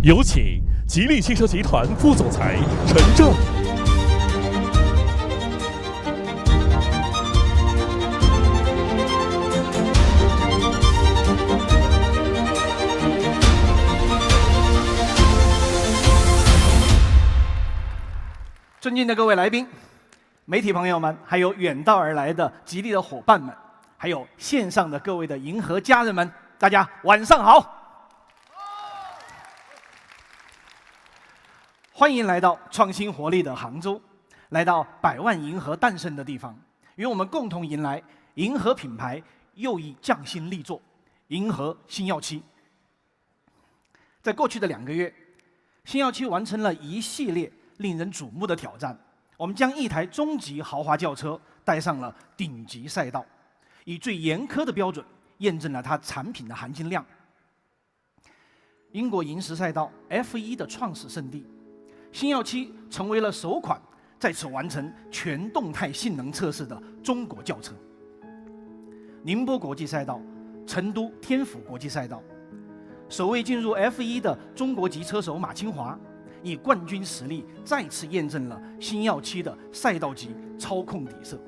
有请吉利汽车集团副总裁陈正。尊敬的各位来宾、媒体朋友们，还有远道而来的吉利的伙伴们，还有线上的各位的银河家人们，大家晚上好！欢迎来到创新活力的杭州，来到百万银河诞生的地方，与我们共同迎来银河品牌又一匠心力作——银河星耀7。在过去的2个月，星耀7完成了一系列令人瞩目的挑战。我们将一台中级豪华轿车带上了顶级赛道，以最严苛的标准验证了它产品的含金量。英国银石赛道 F1 的创始圣地，星耀7成为了首款在此完成全动态性能测试的中国轿车。宁波国际赛道、成都天府国际赛道，首位进入 F1 的中国籍车手马清华，以冠军实力再次验证了星耀7的赛道级操控底色。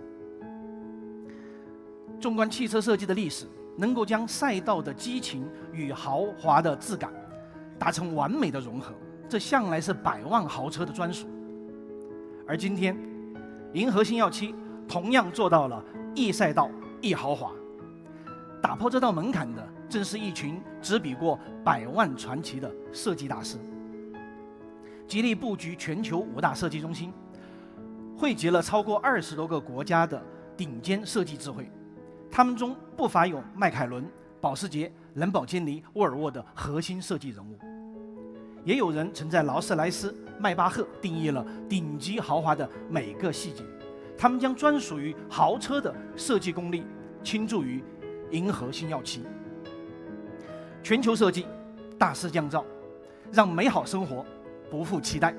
纵观汽车设计的历史，能够将赛道的激情与豪华的质感达成完美的融合，这向来是百万豪车的专属。而今天，银河星耀7同样做到了一赛道一豪华。打破这道门槛的，正是一群执笔过百万传奇的设计大师。吉利布局全球5大设计中心，汇集了超过20多个国家的顶尖设计智慧，他们中不乏有迈凯伦、保时捷、兰博基尼、沃尔沃的核心设计人物，也有人曾在劳斯莱斯、迈巴赫定义了顶级豪华的每个细节。他们将专属于豪车的设计功力倾注于银河星耀7。全球设计，大师降噪，让美好生活不负期待，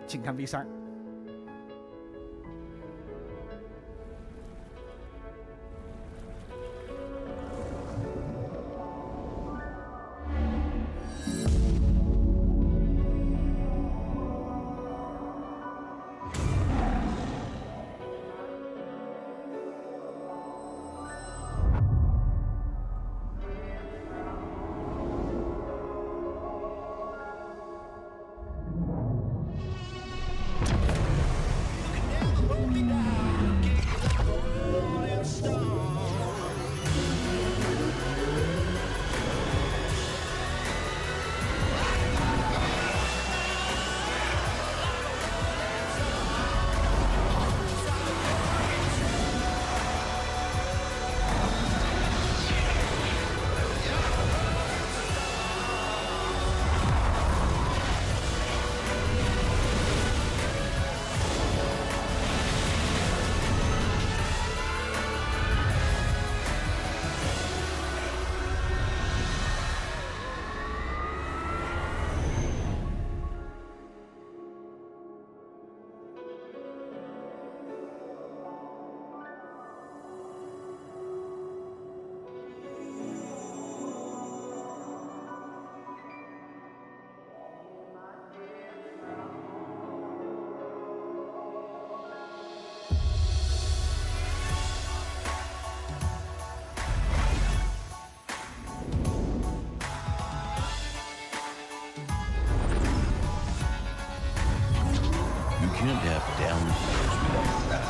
请看 V3。You can't have downforce without that.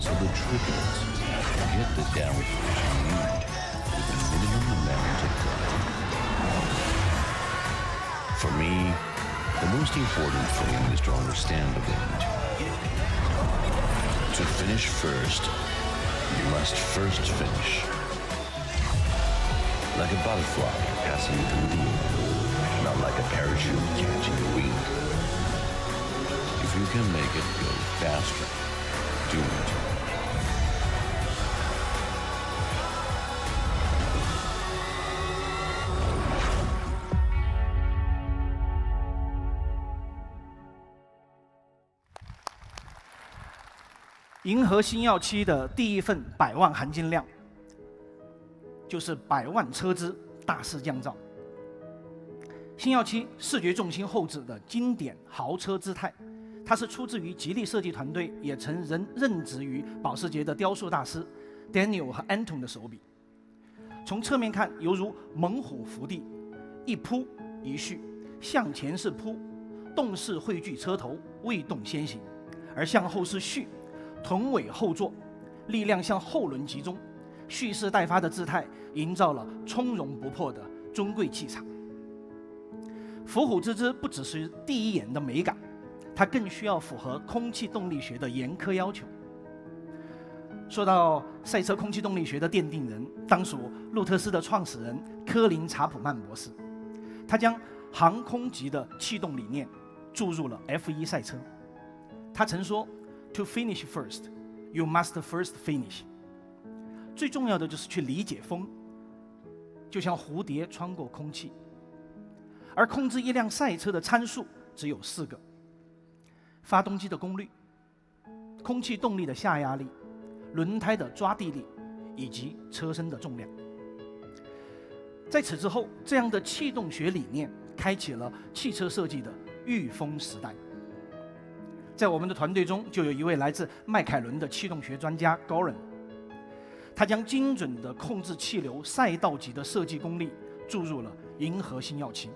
So the trick is to get the downforce you need with the minimum amount of drag. For me, the most important thing is to understand the wind. To finish first, you must first finish. Like a butterfly passing through the air, not like a parachute catching the wind.If you can make it go faster, do it. 银河星耀7的第一份百万含金量，就是百万车资大师降噪。星耀7视觉重心后置的经典豪车姿态，它是出自于吉利设计团队，也曾任职于保时捷的雕塑大师 Daniel 和 Anton 的手笔。从侧面看，犹如猛虎伏地，一扑一续，向前是扑，动势汇聚车头，未动先行；而向后是续，臀尾后坐，力量向后轮集中，蓄势待发的姿态，营造了从容不迫的尊贵气场。伏虎之姿不只是第一眼的美感，它更需要符合空气动力学的严苛要求。说到赛车空气动力学的奠定人，当属路特斯的创始人科林·查普曼博士。他将航空级的气动理念注入了 F1 赛车。他曾说 ：“To finish first, you must first finish。”最重要的就是去理解风，就像蝴蝶穿过空气。而控制一辆赛车的参数只有4个：发动机的功率、空气动力的下压力、轮胎的抓地力以及车身的重量。在此之后，这样的气动学理念开启了汽车设计的御风时代。在我们的团队中，就有一位来自迈凯伦的气动学专家 Goran， 他将精准地控制气流赛道级的设计功力注入了银河星耀7。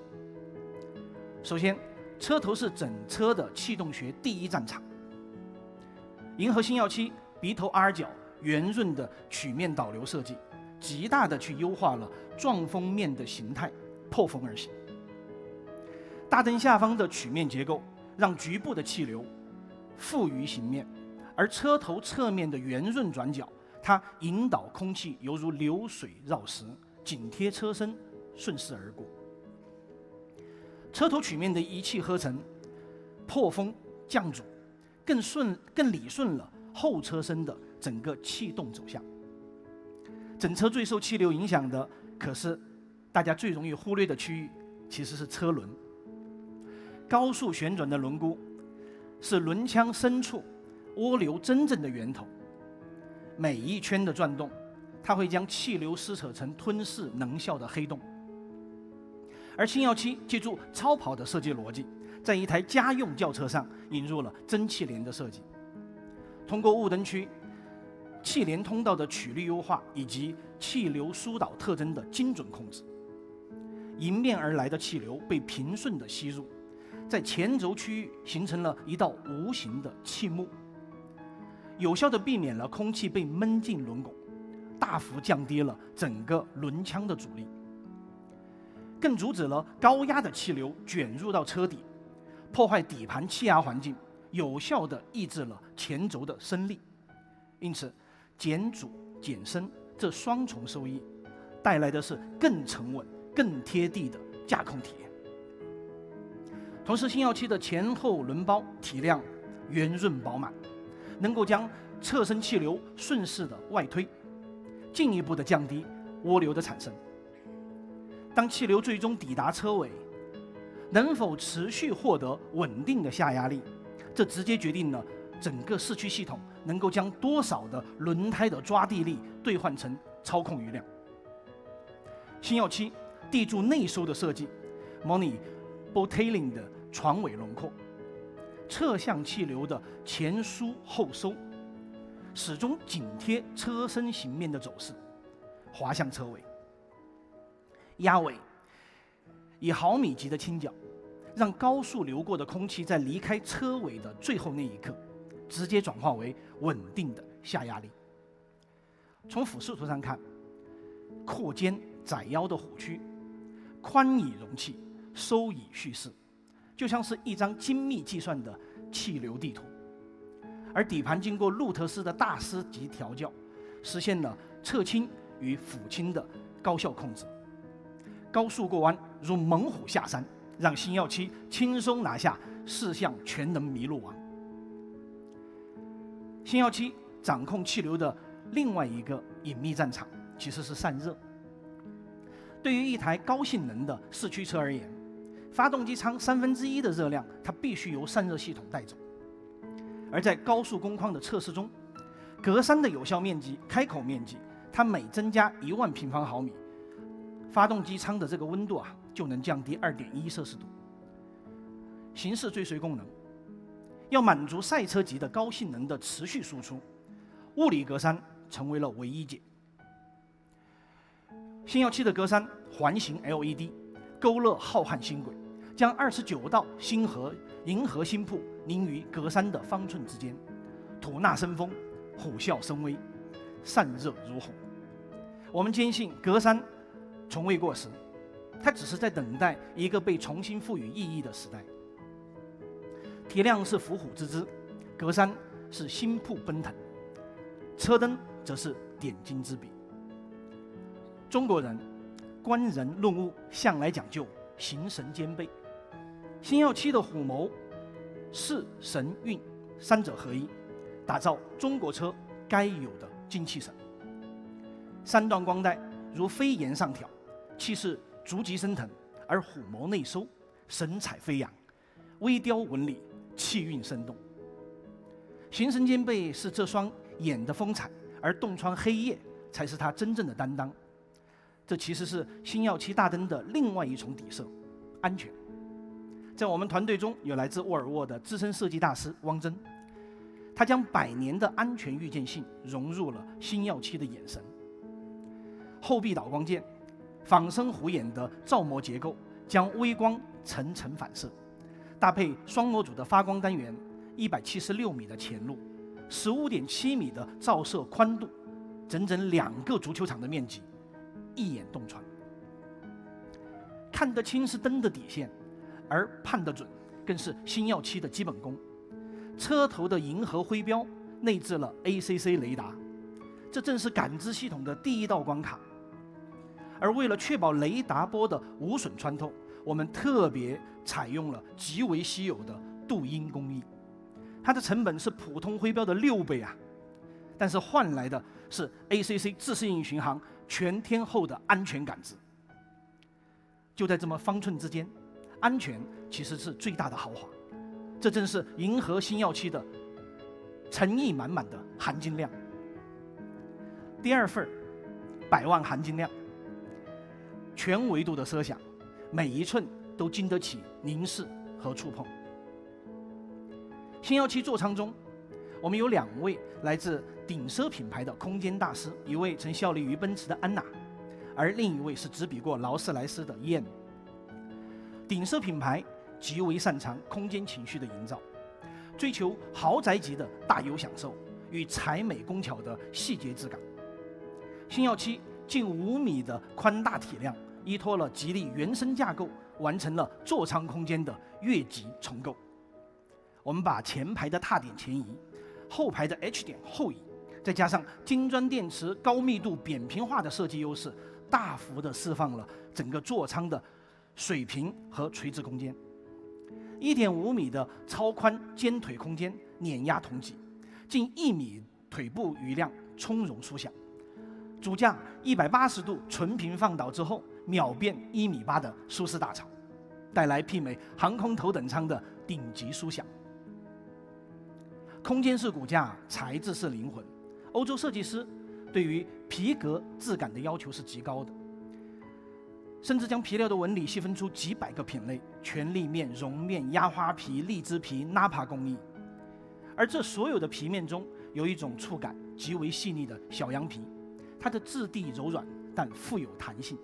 首先，车头是整车的气动学第一战场。银河星耀7鼻头 R 角圆润的曲面导流设计，极大地去优化了撞风面的形态，破风而行。大灯下方的曲面结构让局部的气流附于形面，而车头侧面的圆润转角，它引导空气犹如流水绕石，紧贴车身，顺势而过。车头曲面的一气呵成，破风降阻，更理顺了后车身的整个气动走向。整车最受气流影响的，可是大家最容易忽略的区域，其实是车轮。高速旋转的轮毂是轮腔深处涡流真正的源头，每一圈的转动，它会将气流撕扯成吞噬能效的黑洞。而星耀7借助超跑的设计逻辑，在一台家用轿车上引入了蒸汽帘的设计，通过雾灯区、气帘通道的曲率优化以及气流疏导特征的精准控制，迎面而来的气流被平顺地吸入，在前轴区域形成了一道无形的气幕，有效地避免了空气被闷进轮拱，大幅降低了整个轮腔的阻力，更阻止了高压的气流卷入到车底，破坏底盘气压环境，有效地抑制了前轴的升力。因此，减阻减升这双重收益，带来的是更沉稳、更贴地的驾控体验。同时，星耀7的前后轮包体量圆润饱满，能够将侧身气流顺势的外推，进一步的降低涡流的产生。当气流最终抵达车尾，能否持续获得稳定的下压力，这直接决定了整个四驱系统能够将多少的轮胎的抓地力兑换成操控余量。星耀7地柱内收的设计，模拟 Bottling 的船尾轮廓，侧向气流的前输后收，始终紧贴车身形面的走势，滑向车尾。压尾以毫米级的倾角，让高速流过的空气在离开车尾的最后那一刻，直接转化为稳定的下压力。从俯视图上看，阔肩窄腰的虎躯，宽以容器，收以蓄势，就像是一张精密计算的气流地图。而底盘经过路特斯的大师级调教，实现了侧倾与俯倾的高效控制。高速过弯如猛虎下山，让星耀7轻松拿下4项全能麋鹿王。星耀7掌控气流的另外一个隐秘战场其实是散热。对于一台高性能的四驱车而言，发动机舱1/3的热量它必须由散热系统带走。而在高速工况的测试中，格栅的有效面积开口面积，它每增加1万平方毫米，发动机舱的这个温度就能降低2.1摄氏度。形式追随功能，要满足赛车级的高性能的持续输出，物理格栅成为了唯一解。星耀7的格栅环形 LED 勾勒浩瀚星轨，将29道银河星瀑凝于格栅的方寸之间，吐纳生风，虎啸生威，散热如虹。我们坚信格栅从未过时，它只是在等待一个被重新赋予意义的时代。铁亮是伏虎之姿，格栅是星瀑奔腾，车灯则是点睛之笔。中国人观人论物向来讲究形神兼备，星耀7的虎谋势神韵三者合一，打造中国车该有的精气神。三段光带如飞檐上挑，气势逐级升腾，而虎谋内收，神采飞扬，微雕纹理，气韵生动。形神兼备是这双眼的风采，而洞穿黑夜才是它真正的担当。这其实是星耀7大灯的另外一重底色——安全。在我们团队中有来自沃尔沃的资深设计大师汪真，他将100年的安全预见性融入了星耀7的眼神。后壁导光件，仿生虎眼的罩膜结构将微光层层反射，搭配双模组的发光单元，176米的前路，15.7米的照射宽度，整整2个足球场的面积，一眼洞穿。看得清是灯的底线，而判得准更是星耀7的基本功。车头的银河徽标内置了 ACC 雷达，这正是感知系统的第一道关卡。而为了确保雷达波的无损穿透，我们特别采用了极为稀有的镀铟工艺，它的成本是普通徽标的6倍但是换来的是 ACC 自适应巡航全天候的安全感知。就在这么方寸之间，安全其实是最大的豪华，这正是迎合星耀7的诚意满满的含金量。第二份100万含金量，全维度的奢想，每一寸都经得起凝视和触碰。星耀7座舱中，我们有2位来自顶奢品牌的空间大师，一位曾效力于奔驰的安娜，而另一位是执笔过劳斯莱斯的燕。顶奢品牌极为擅长空间情绪的营造，追求豪宅级的大有享受与才美工巧的细节质感。星耀7近5米的宽大体量，依托了吉利原生架构，完成了座舱空间的越级重构。我们把前排的踏点前移，后排的 H 点后移，再加上金砖电池高密度扁平化的设计优势，大幅地释放了整个座舱的水平和垂直空间。1.5米的超宽肩腿空间碾压同级，近1米腿部余量从容舒享。主驾180度纯平放倒之后，秒变1.8米的舒适大槽，带来媲美航空头等舱的顶级舒享。空间是骨架，材质是灵魂。欧洲设计师对于皮革质感的要求是极高的，甚至将皮料的纹理细分出几百个品类，全立面、绒面、压花皮、荔枝皮、纳帕工艺。而这所有的皮面中，有一种触感极为细腻的小羊皮，它的质地柔软，但富有弹性。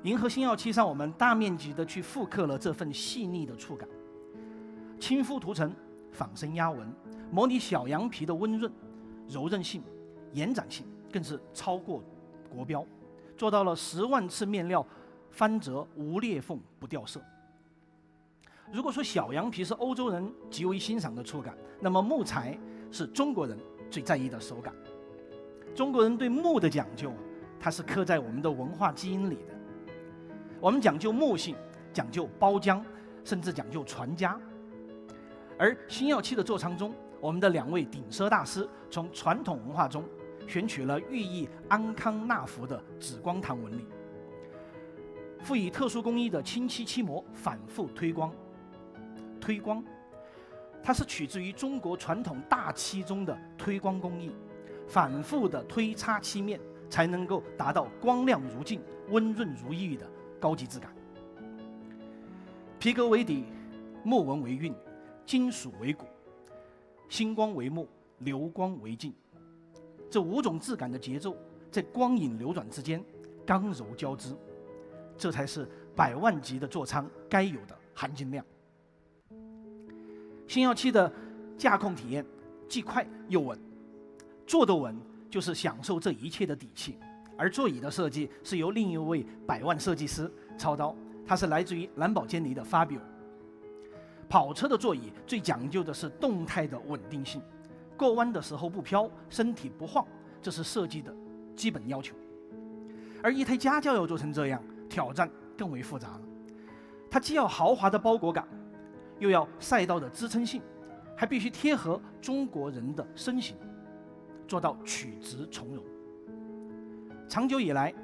银河星耀7上，我们大面积的去复刻了这份细腻的触感，亲肤涂层、仿生压纹，模拟小羊皮的温润、柔韧性、延展性，更是超过国标，做到了10万次面料翻折无裂缝不掉色。如果说小羊皮是欧洲人极为欣赏的触感，那么木材是中国人最在意的手感。中国人对木的讲究，它是刻在我们的文化基因里的。我们讲究木性，讲究包浆，甚至讲究传家。而星耀7的座舱中，我们的2位顶奢大师从传统文化中选取了寓意安康纳福的紫光堂纹理，赋以特殊工艺的清漆漆膜反复推光。它是取自于中国传统大漆中的推光工艺，反复的推擦漆面，才能够达到光亮如镜、温润如玉的高级质感。皮革为底，木纹为韵，金属为骨，星光为幕，流光为镜。这5种质感的节奏在光影流转之间刚柔交织，这才是100万级的座舱该有的含金量。星耀7的驾控体验既快又稳，坐得稳就是享受这一切的底气。而座椅的设计是由另一位100万设计师操刀，他是来自于兰博基尼的 Fabio。跑车的座椅最讲究的是动态的稳定性，过弯的时候不飘，身体不晃，这是设计的基本要求。而一台家轿要做成这样，挑战更为复杂了。它既要豪华的包裹感，又要赛道的支撑性，还必须贴合中国人的身形，做到曲直从容。长久以来，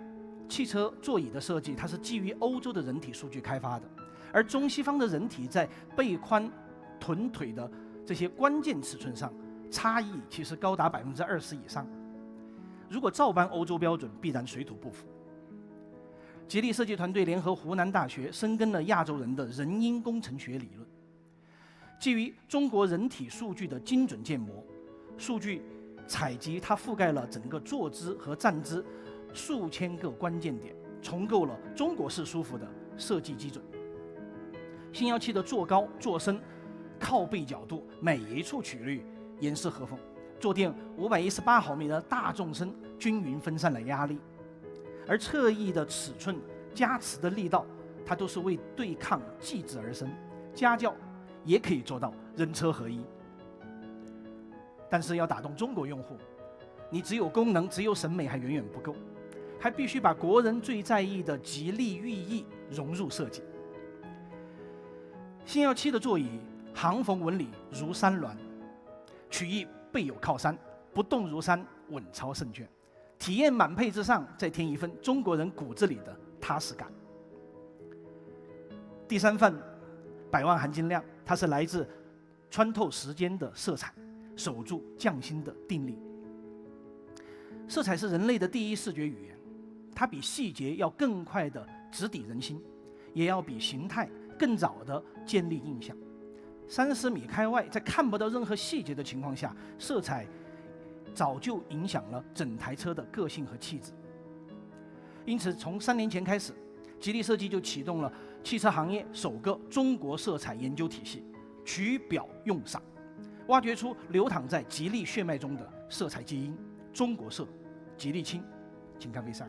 汽车座椅的设计它是基于欧洲的人体数据开发的，而中西方的人体在背宽、臀腿的这些关键尺寸上差异其实高达20%以上。如果照搬欧洲标准，必然水土不服。吉利设计团队联合湖南大学深耕了亚洲人的人因工程学理论，基于中国人体数据的精准建模，数据采集它覆盖了整个坐姿和站姿数千个关键点，重构了中国式舒服的设计基准。星耀7的坐高、坐深、靠背角度每一处曲率严丝合缝，坐垫518毫米的大纵深均匀分散了压力，而侧翼的尺寸、加持的力道，它都是为对抗继子而生。家轿也可以做到人车合一，但是要打动中国用户，你只有功能、只有审美还远远不够，还必须把国人最在意的吉利寓意融入设计。星耀7的座椅行缝纹理如山峦，曲翼背有靠山，不动如山，稳操胜券。体验满配之上，再添一份中国人骨子里的踏实感。第3份100万含金量，它是来自穿透时间的色彩，守住匠心的定力。色彩是人类的第一视觉语言，它比细节要更快地直抵人心，也要比形态更早地建立印象。30米开外，在看不到任何细节的情况下，色彩早就影响了整台车的个性和气质。因此，从3年前开始，吉利设计就启动了汽车行业首个中国色彩研究体系——取表用赏，挖掘出流淌在吉利血脉中的色彩基因。中国色，吉利清，请看 V3。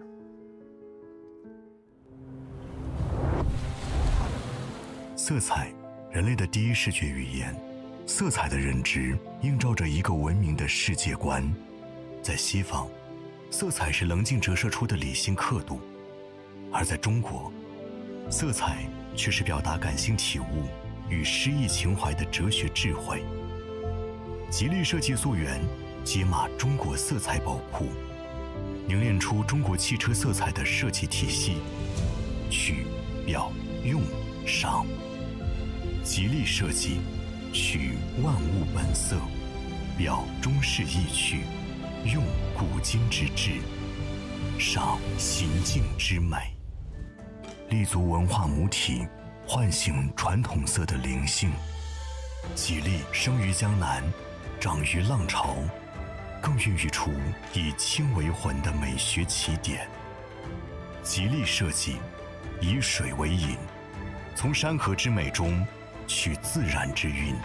色彩，人类的第一视觉语言。色彩的认知映照着一个文明的世界观。在西方，色彩是棱镜折射出的理性刻度，而在中国，色彩却是表达感性体悟与诗意情怀的哲学智慧。吉利设计溯源，解码中国色彩宝库，凝练出中国汽车色彩的设计体系。取、表、用、赏。吉利设计，取万物本色，表中式意趣，用古今之志，赏行径之美。立足文化母体，唤醒传统色的灵性。吉利生于江南，长于浪潮，更孕育出以清为魂的美学起点。吉利设计，以水为引，从山河之美中取自然之韵，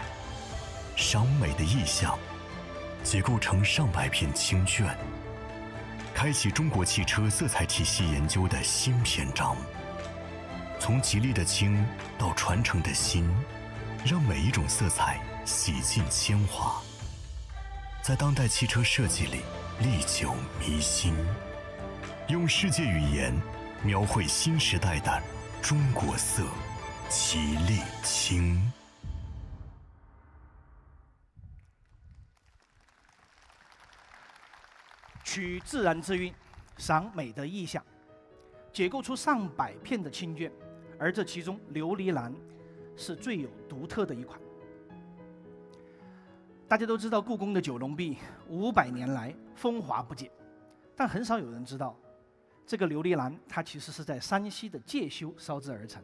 赏美的意象结构成上百篇清卷，开启中国汽车色彩体系研究的新篇章。从吉利的清到传承的新，让每一种色彩洗尽铅华，在当代汽车设计里历久弥新，用世界语言描绘新时代的中国色，吉利清。取自然之韵，赏美的意象，解构出上百片的清卷，而这其中琉璃蓝是最有独特的一款。大家都知道，故宫的九龙壁500年来风华不减，但很少有人知道，这个琉璃蓝它其实是在山西的介休烧制而成。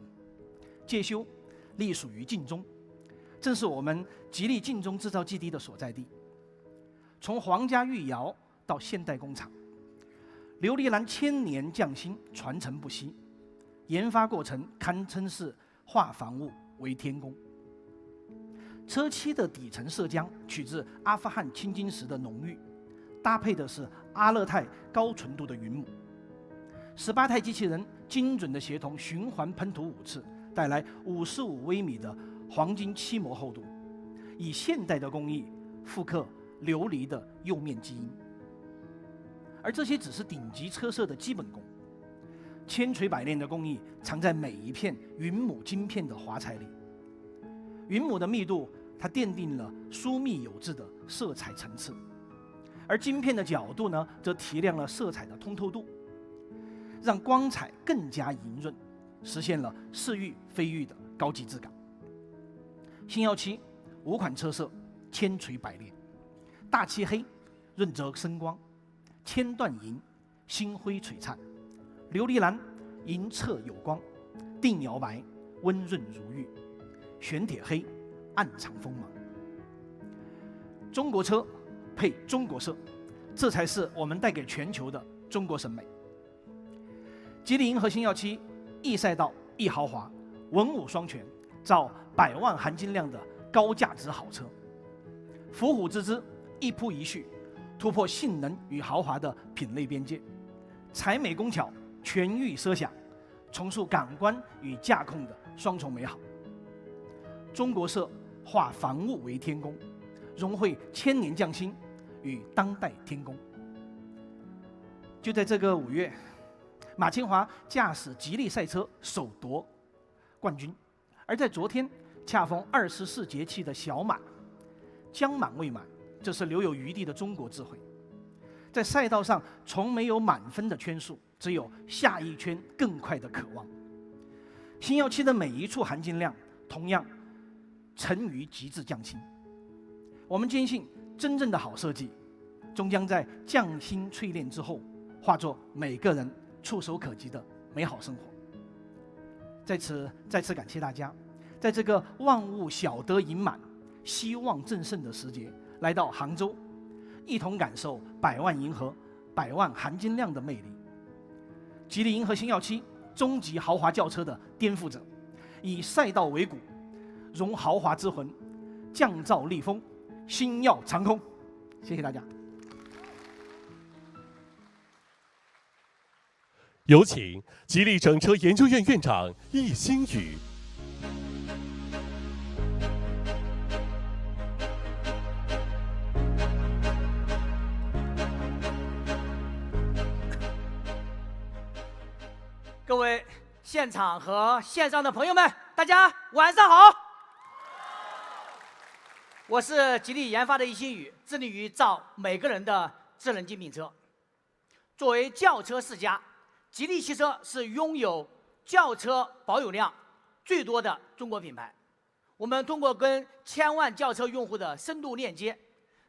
介休隶属于晋中，正是我们吉利晋中制造基地的所在地。从皇家御窑到现代工厂，琉璃蓝千年匠心，传承不息，研发过程堪称是化凡物为天工。车漆的底层色浆取自阿富汗青金石的浓郁，搭配的是阿勒泰高纯度的云母。18台机器人精准的协同循环喷涂5次，带来55微米的黄金漆膜厚度，以现代的工艺复刻琉璃的釉面基因。而这些只是顶级车色的基本功，千锤百炼的工艺藏在每一片云母晶片的华彩里。云母的密度，它奠定了疏密有致的色彩层次，而晶片的角度呢，则提亮了色彩的通透度，让光彩更加莹润，实现了似玉非玉的高级质感。星耀7 5款车色千锤百炼，大漆黑润泽生光，千段银星辉璀璨，琉璃蓝银澈有光，定窑白温润如玉，玄铁黑暗藏锋芒。中国车配中国色，这才是我们带给全球的中国审美。吉利银河星耀7 E赛道 E 豪华，文武双全，造100万含金量的高价值好车。伏虎之姿，一铺一续，突破性能与豪华的品类边界，才美工巧，全域奢享，重塑感官与驾控的双重美好。中国色化凡物为天工，融汇千年匠心与当代天工。就在这个5月，马清华驾驶吉利赛车首夺冠军，而在昨天恰逢24节气的小满，将满未满，这是留有余地的中国智慧。在赛道上从没有满分的圈数，只有下一圈更快的渴望。星耀7的每一处含金量，同样沉于极致匠心。我们坚信，真正的好设计，终将在匠心淬炼之后，化作每个人触手可及的美好生活。在此再次感谢大家，在这个万物小得盈满、希望正盛的时节，来到杭州，一同感受100万银河、100万含金量的魅力。吉利银河星耀7终极豪华轿车的颠覆者，以赛道为骨，融豪华之魂，降噪立风，星耀长空。谢谢大家。有请吉利整车研究院院长易星宇。各位现场和线上的朋友们，大家晚上好。我是吉利研发的易星宇，致力于造每个人的智能精品车。作为轿车世家，吉利汽车是拥有轿车保有量最多的中国品牌。我们通过跟千万轿车用户的深度链接，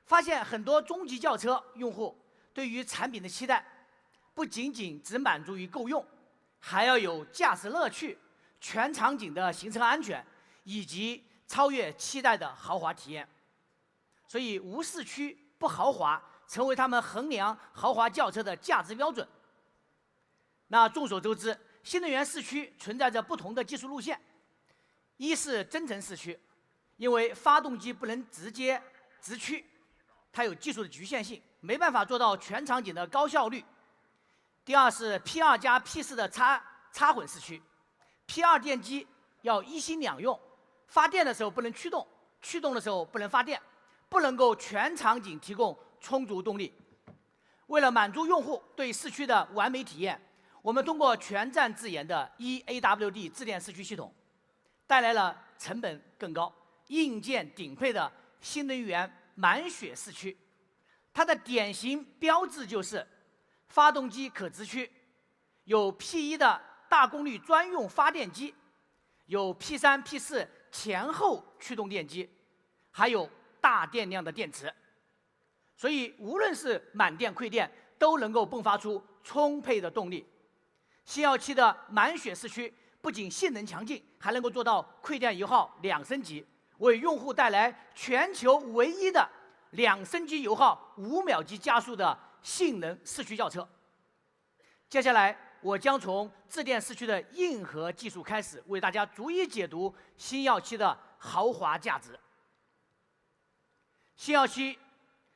发现很多中级轿车用户对于产品的期待，不仅仅只满足于够用，还要有驾驶乐趣、全场景的行车安全，以及超越期待的豪华体验。所以无市区不豪华成为他们衡量豪华轿车的价值标准。那众所周知，新能源市区存在着不同的技术路线。一是增程市区，因为发动机不能直接直驱，它有技术的局限性，没办法做到全场景的高效率。第二是 P2 加 P4 的插混市区，P2 电机要一心两用，发电的时候不能驱动，驱动的时候不能发电，不能够全场景提供充足动力。为了满足用户对市区的完美体验，我们通过全站自研的 eAWD 自电市区系统，带来了成本更高、硬件顶配的新能源满血四驱。它的典型标志就是发动机可直驱，有 P1 的大功率专用发电机，有 P3、P4 前后驱动电机，还有大电量的电池。所以无论是满电、馈电，都能够迸发出充沛的动力。星耀7的满血四驱不仅性能强劲，还能够做到馈电油耗2升级，为用户带来全球唯一的2升级油耗5秒级加速的性能四驱轿车。接下来，我将从自电四驱的硬核技术开始，为大家逐一解读星耀7的豪华价值。星耀7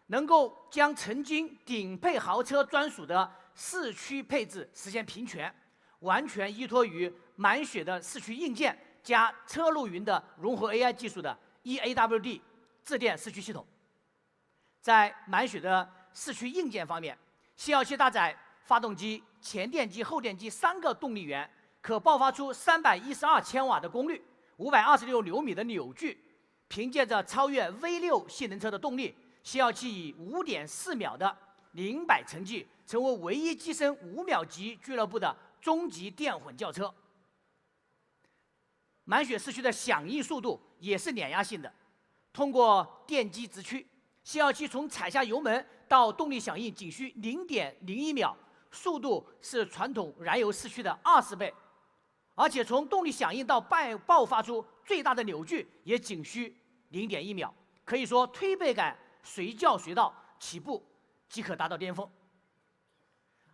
能够将曾经顶配豪车专属的四驱配置实现平权，完全依托于满血的四驱硬件加车路云的融合 AI 技术的 EAWD 自电四驱系统。在满血的四驱硬件方面，星耀7搭载发动机、前电机、后电机3个动力源，可爆发出312千瓦的功率，526牛米的扭矩。凭借着超越 V6 性能车的动力，星耀7以5.4秒的0百成绩，成为唯一跻身5秒级俱乐部的中级电混轿车。满血四驱的响应速度也是碾压性的，通过电机直驱，星耀7从踩下油门到动力响应仅需0.01秒，速度是传统燃油四驱的20倍，而且从动力响应到爆发出最大的扭矩也仅需0.1秒，可以说推背感随叫随到，起步即可达到巅峰。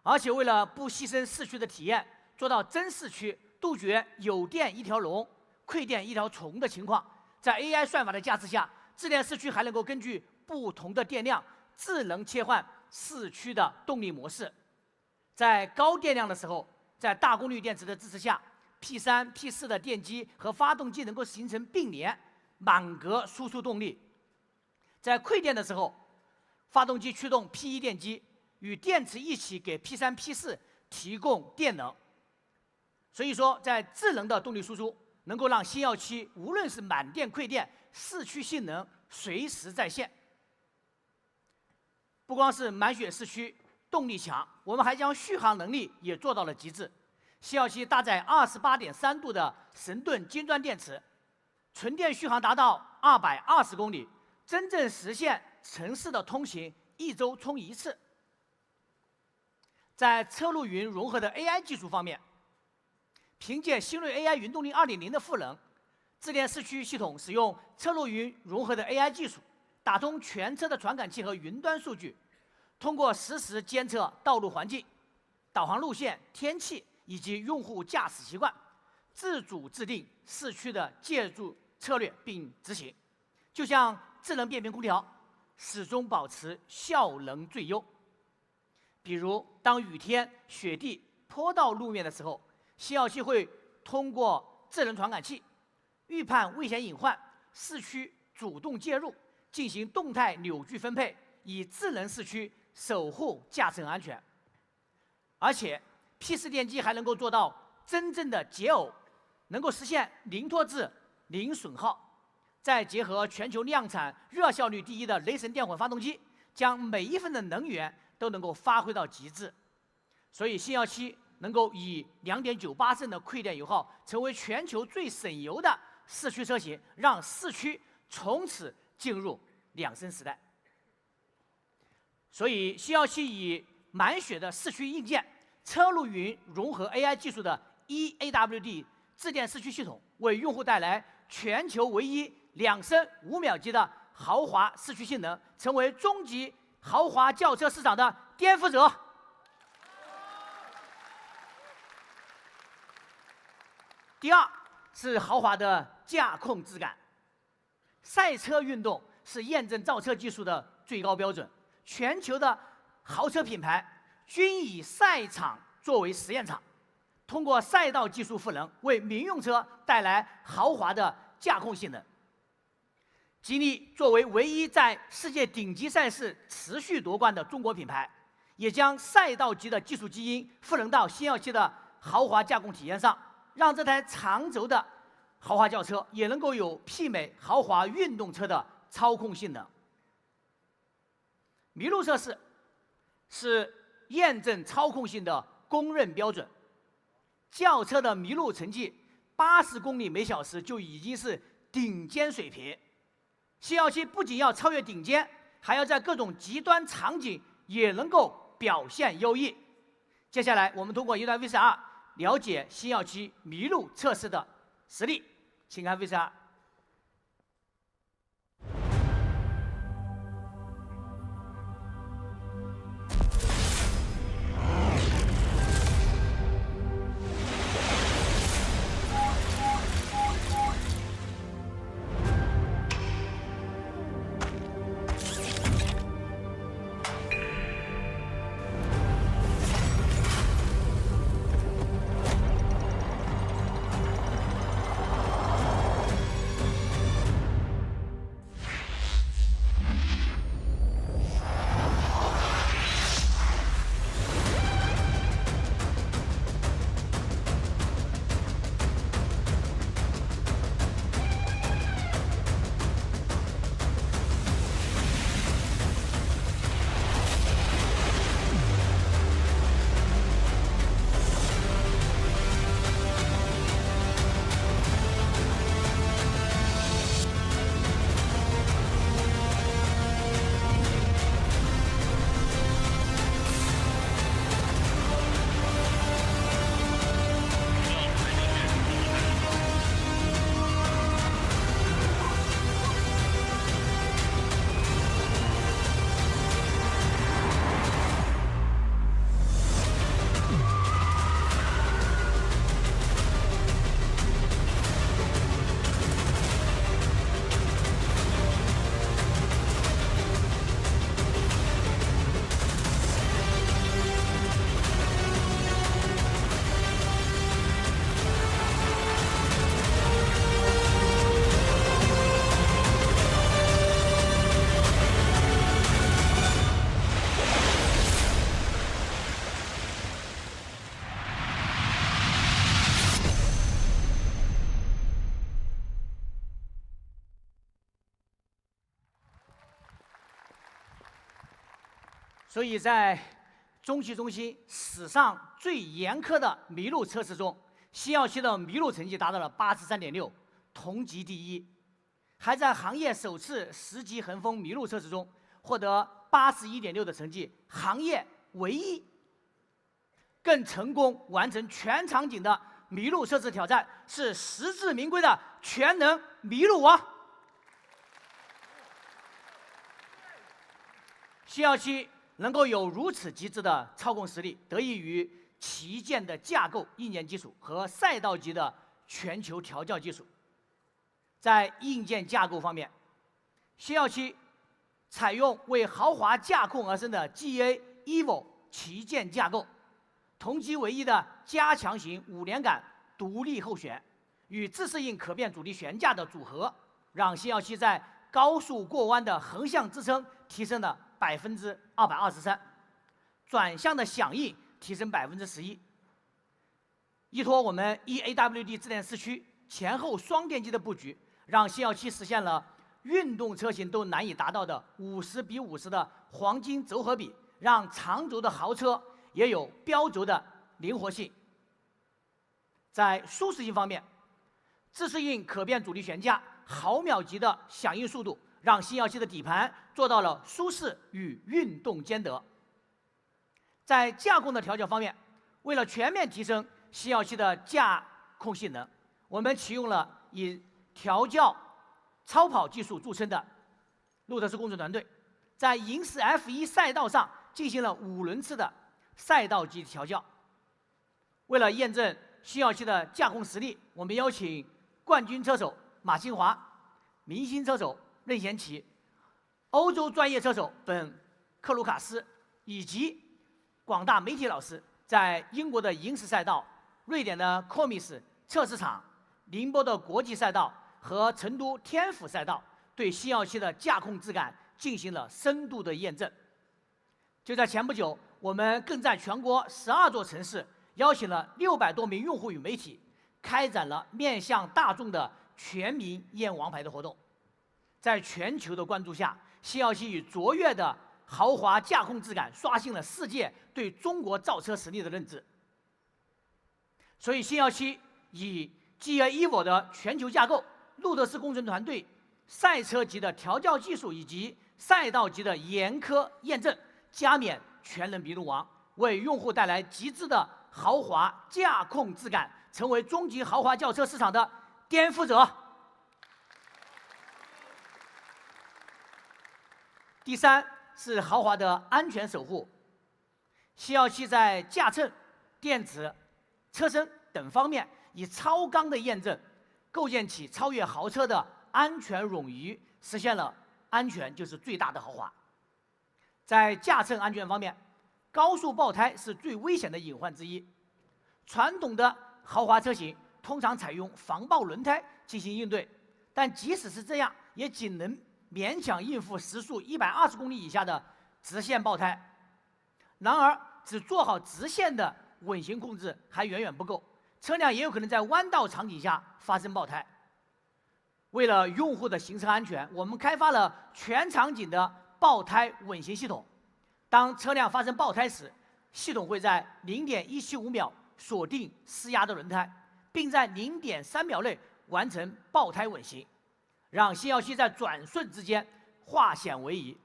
而且为了不牺牲四驱的体验，做到真四驱，杜绝有电一条龙、馈电一条虫的情况，在 AI 算法的加持下，自电四驱还能够根据不同的电量智能切换四驱的动力模式。在高电量的时候，在大功率电池的支持下， P3、P4 的电机和发动机能够形成并联，满格输出动力。在馈电的时候，发动机驱动 P1 电机，与电池一起给 P3、P4 提供电能。所以说，在智能的动力输出能够让星耀7无论是满电馈电，四驱性能随时在线。不光是满血四驱动力强，我们还将续航能力也做到了极致。星耀7搭载28.3度的神盾金砖电池，纯电续航达到220公里，真正实现城市的通行1周充1次。在车路云融合的 AI 技术方面，凭借新锐 AI 云动力 2.0 的赋能，自电四驱系统使用车路云融合的 AI 技术，打通全车的传感器和云端数据，通过实时监测道路环境、导航路线、天气以及用户驾驶习惯，自主制定四驱的借助策略并执行，就像智能变频空调，始终保持效能最优。比如，当雨天、雪地、坡道路面的时候，星耀7会通过智能传感器预判危险隐患，四驱主动介入，进行动态扭矩分配，以智能四驱守护驾乘安全。而且 P4 电机还能够做到真正的解耦，能够实现零脱质、零损耗。再结合全球量产、热效率第一的雷神电混发动机，将每一份的能源都能够发挥到极致。所以星耀7能够以2.98升的馈电油耗，成为全球最省油的四驱车型，让四驱从此进入2升时代。所以星耀7以满血的四驱硬件、车路云融合 AI 技术的 EAWD 自电四驱系统，为用户带来全球唯一2升5秒级的豪华四驱性能，成为中级豪华轿车市场的颠覆者。第二是豪华的驾控质感。赛车运动是验证造车技术的最高标准，全球的豪车品牌均以赛场作为实验场，通过赛道技术赋能，为民用车带来豪华的驾控性能。吉利作为唯一在世界顶级赛事持续夺冠的中国品牌，也将赛道级的技术基因赋能到星耀7的豪华驾控体验上，让这台长轴的豪华轿车也能够有媲美豪华运动车的操控性能。麋鹿测试是验证操控性的公认标准，轿车的麋鹿成绩80公里每小时就已经是顶尖水平。星耀7不仅要超越顶尖，还要在各种极端场景也能够表现优异。接下来，我们通过一段 VCR 了解新药期麋鹿测试的实例，请看 VCR。所以在中期中心史上最严苛的麋鹿测试中，西药期的麋鹿成绩达到了83.6，同级第一，还在行业首次10级横风麋鹿测试中获得81.6的成绩，行业唯一。更成功完成全场景的麋鹿测试挑战，是实至名归的全能麋鹿王。西药期能够有如此极致的操控实力，得益于旗舰的架构硬件技术和赛道级的全球调教技术。在硬件架构方面，西药期采用为豪华驾控而生的 GA EVO 旗舰架构，同级唯一的加强型5连杆独立后悬与自适应可变主力悬架的组合，让西药期在高速过弯的横向支撑提升了223%，转向的响应提升11%。依托我们 eAWD 自电四驱前后双电机的布局，让西药期实现了运动车型都难以达到的50:50的黄金轴合比，让长轴的豪车也有标轴的灵活性。在舒适性方面，自适应可变主力悬架毫秒级的响应速度，让西药期的底盘做到了舒适与运动兼得。在驾控的调教方面，为了全面提升西药期的驾控性能，我们启用了以调教超跑技术著称的路特斯工程团队，在银石 F1 赛道上进行了5轮次的赛道级调教。为了验证西药期的驾控实力，我们邀请冠军车手马新华、明星车手任贤齐、欧洲专业车手本克鲁卡斯以及广大媒体老师，在英国的银石赛道、瑞典的科米斯测试场、宁波的国际赛道和成都天府赛道，对西药期的驾控质感进行了深度的验证。就在前不久，我们更在全国12座城市邀请了600多名用户与媒体，开展了面向大众的全民验王牌的活动。在全球的关注下，西药期以卓越的豪华驾控质感刷新了世界对中国造车实力的认知。所以西药期以 GA EVO 的全球架构、路特斯工程团队赛车级的调教技术以及赛道级的严苛验证，加冕全能笔动王，为用户带来极致的豪华驾控质感，成为中级豪华轿车市场的颠覆者。第三是豪华的安全守护。西耀西在驾乘、电子、车身等方面以超纲的验证，构建起超越豪车的安全冗余，实现了安全就是最大的豪华。在驾乘安全方面，高速爆胎是最危险的隐患之一。传统的豪华车型通常采用防爆轮胎进行应对，但即使是这样，也仅能勉强应付时速120公里以下的直线爆胎。然而，只做好直线的稳行控制还远远不够，车辆也有可能在弯道场景下发生爆胎。为了用户的行车安全，我们开发了全场景的爆胎稳行系统。当车辆发生爆胎时，系统会在0.175秒锁定施压的轮胎，并在0.3秒内完成爆胎稳行，让新耀西在转瞬之间化险为夷。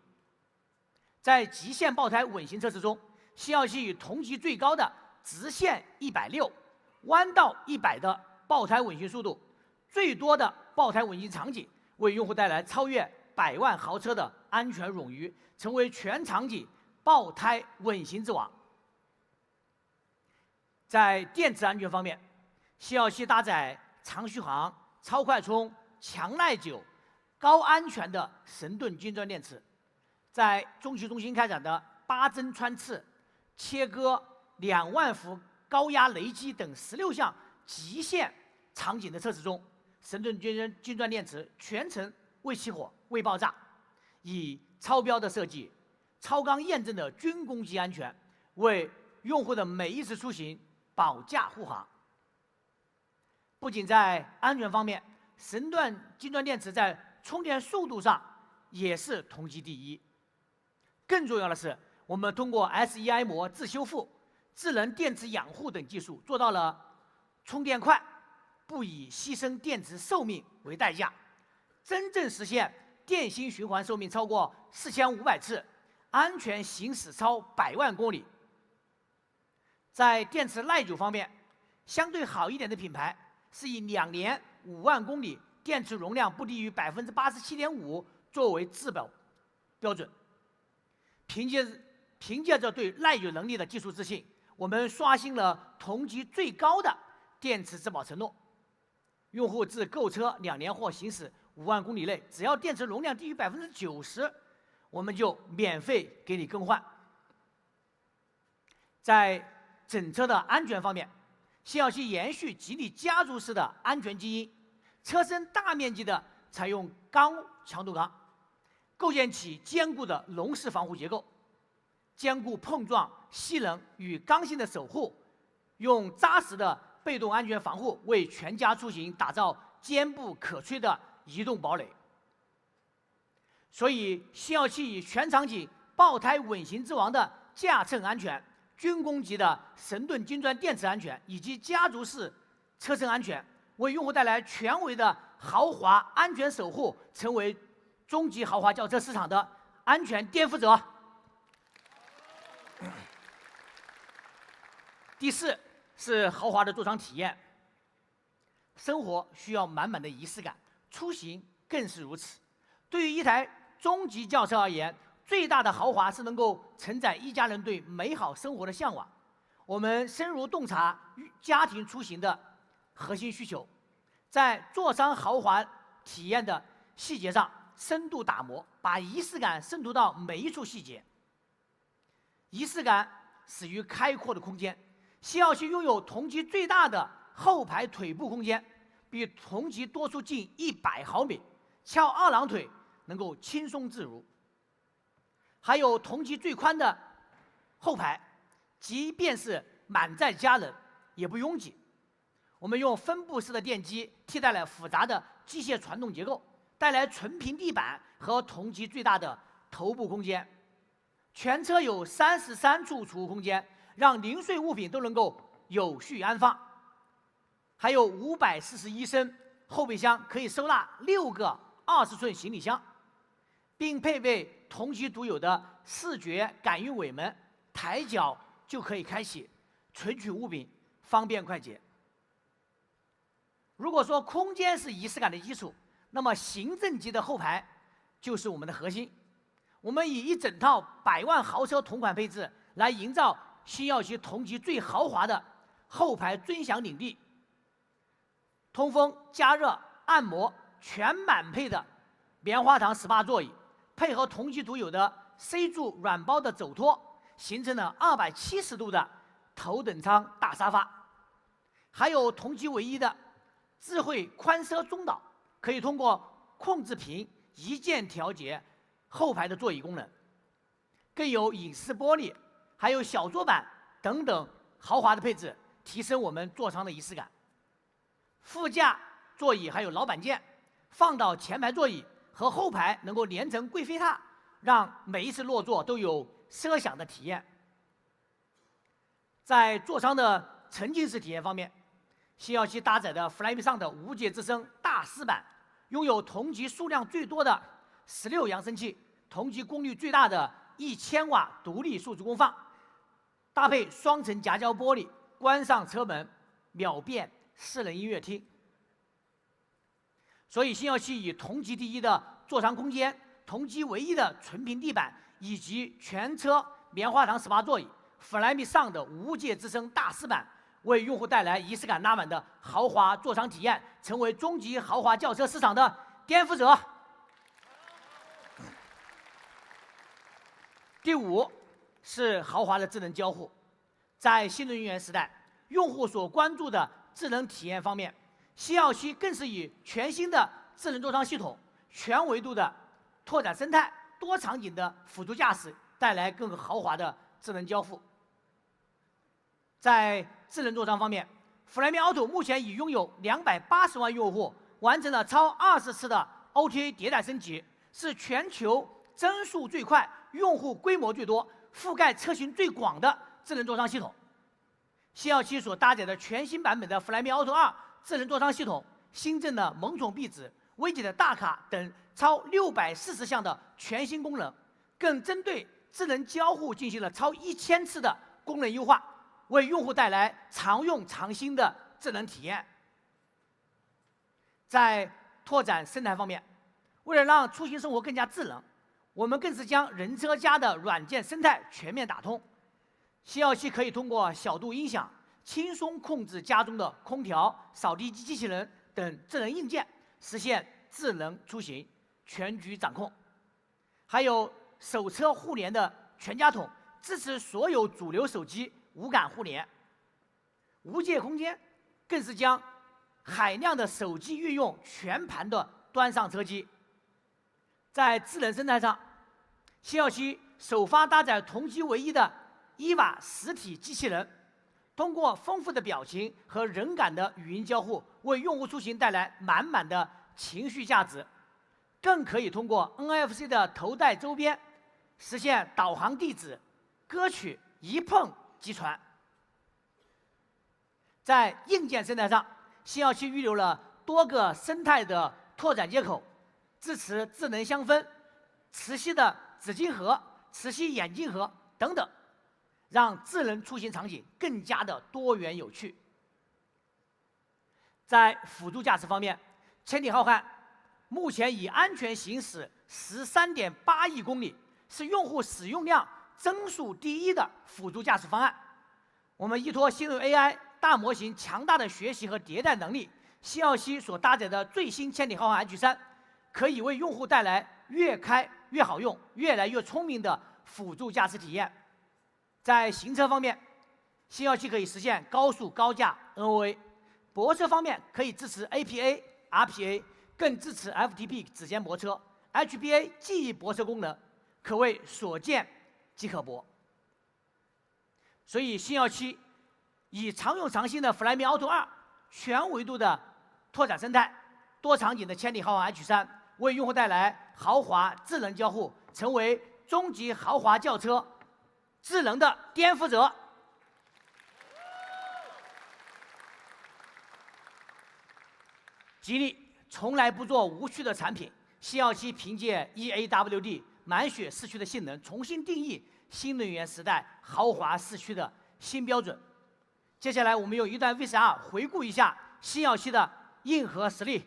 在极限爆胎稳行测试中，新耀西以同级最高的直线160、弯道100的爆胎稳行速度，最多的爆胎稳行场景，为用户带来超越100万豪车的安全冗余，成为全场景爆胎稳行之王。在电池安全方面，新耀西搭载长续航、超快充、强耐久、高安全的神盾金砖电池，在中汽中心开展的8针穿刺、切割、2万伏高压雷击等16项极限场景的测试中，神盾金砖电池全程未起火、未爆炸，以超标的设计、超纲验证的军工级安全，为用户的每一次出行保驾护航。不仅在安全方面，神盾金砖电池在充电速度上也是同级第一。更重要的是，我们通过 SEI 膜自修复、智能电池养护等技术，做到了充电快，不以牺牲电池寿命为代价，真正实现电芯循环寿命超过4500次，安全行驶超100万公里。在电池耐久方面，相对好一点的品牌是以2年5万公里，电池容量不低于87.5%作为制标准。凭借着对耐久能力的技术自信，我们刷新了同级最高的电池质保承诺。用户自购车2年或行驶5万公里内，只要电池容量低于90%，我们就免费给你更换。在整车的安全方面，新耀西延续吉利家族式的安全基因，车身大面积的采用强度钢，构建起坚固的笼式防护结构，兼顾碰撞、吸能与刚性的守护，用扎实的被动安全防护为全家出行打造坚不可摧的移动堡垒。所以，新耀西以全场景爆胎稳行之王的驾乘安全、军工级的神盾金砖电池安全以及家族式车身安全，为用户带来权威的豪华安全守护，成为中级豪华轿车市场的安全颠覆者。第四是豪华的座舱体验。生活需要满满的仪式感，出行更是如此。对于一台中级轿车而言，最大的豪华是能够承载一家人对美好生活的向往。我们深入洞察家庭出行的核心需求，在座舱豪华体验的细节上深度打磨，把仪式感渗透到每一处细节。仪式感始于开阔的空间，新耀西拥有同级最大的后排腿部空间，比同级多出近100毫米，翘2郎腿能够轻松自如。还有同级最宽的后排，即便是满载家人也不拥挤。我们用分布式的电机替代了复杂的机械传动结构，带来纯平地板和同级最大的头部空间。全车有33处储物空间，让零碎物品都能够有序安放。还有541升后备箱，可以收纳6个20寸行李箱，并配备同级独有的视觉感应尾门、抬脚就可以开启，存取物品方便快捷。如果说空间是仪式感的基础，那么行政级的后排就是我们的核心。我们以一整套100万豪车同款配置来营造新耀西同级最豪华的后排尊享领地。通风、加热、按摩全满配的棉花糖 SPA 座椅，配合同级独有的 C 柱软包的肘托，形成了270度的头等舱大沙发。还有同级唯一的智慧宽奢中岛，可以通过控制屏一键调节后排的座椅功能，更有隐私玻璃，还有小桌板等等豪华的配置，提升我们座舱的仪式感。副驾座椅还有老板键，放倒前排座椅和后排能够连成贵妃榻，让每一次落座都有奢享的体验。在座舱的沉浸式体验方面，新耀西搭载的 Flyme Sound 的无界之声大师版，拥有同级数量最多的16扬声器，同级功率最大的1000瓦独立数字功放，搭配双层夹胶玻璃，关上车门秒变4人音乐厅。所以新耀西以同级第一的座舱空间、同级唯一的纯平地板以及全车棉花糖 SPA 座椅 Flyme Sound 无界之声大师版，为用户带来仪式感拉满的豪华座舱体验，成为中级豪华轿车市场的颠覆者。第5是豪华的智能交互。在新能源时代，用户所关注的智能体验方面，新耀西更是以全新的智能座舱系统、全维度的拓展生态、多场景的辅助驾驶，带来更豪华的智能交互。在智能座舱方面，Flyme Auto 目前已拥有280万用户，完成了超20次的 OTA 迭代升级，是全球增速最快、用户规模最多、覆盖车型最广的智能座舱系统。新耀西所搭载的全新版本的 Flyme Auto 2智能座舱系统，新增了萌宠壁纸、微解的大卡等超640项的全新功能，更针对智能交互进行了超1000次的功能优化，为用户带来常用常新的智能体验。在拓展生态方面，为了让出行生活更加智能，我们更是将人车家的软件生态全面打通。新耀西可以通过小度音响轻松控制家中的空调、扫地机器人等智能硬件，实现智能出行全局掌控。还有手车互联的全家桶，支持所有主流手机无感互联。无界空间更是将海量的手机运用全盘的端上车机。在智能生态上，新耀西首发搭载同级唯一的EVA实体机器人，通过丰富的表情和人感的语音交互，为用户出行带来满满的情绪价值。更可以通过 NFC 的头戴周边，实现导航地址、歌曲一碰即传。在硬件生态上，新耀西预留了多个生态的拓展接口，支持智能香氛、磁吸的纸巾盒、磁吸眼镜盒等等，让智能出行场景更加的多元有趣。在辅助驾驶方面，千里浩瀚目前以安全行驶13.8亿公里，是用户使用量增速第一的辅助驾驶方案。我们依托新锐 AI 大模型强大的学习和迭代能力，新耀西所搭载的最新千里浩瀚 H3，可以为用户带来越开越好用、越来越聪明的辅助驾驶体验。在行车方面，新耀西可以实现高速高架 NOA； 泊车方面可以支持 APA、RPA， 更支持 FTP 指尖泊车、HBA 记忆泊车功能，可谓所见即可泊。所以新耀西以常用常新的 Flyme Auto 2全维度的拓展生态、多场景的千里浩瀚 H3，为用户带来豪华智能交互，成为中级豪华轿车智能的颠覆者。吉利从来不做无趣的产品，新耀西凭借 EAWD 满血四驱的性能，重新定义新能源时代豪华市区的新标准。接下来，我们用一段 VCR 回顾一下新耀西的硬核实力。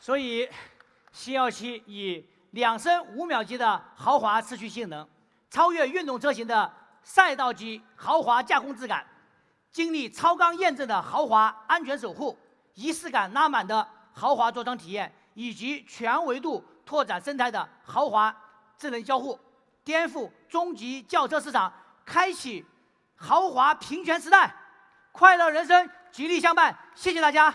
所以，新耀西以2升5秒级的豪华四驱性能，超越运动车型的赛道级豪华驾控质感，经历超纲验证的豪华安全守护，仪式感拉满的豪华座舱体验，以及全维度拓展生态的豪华智能交互，颠覆中级轿车市场，开启豪华平权时代，快乐人生，吉利相伴。谢谢大家。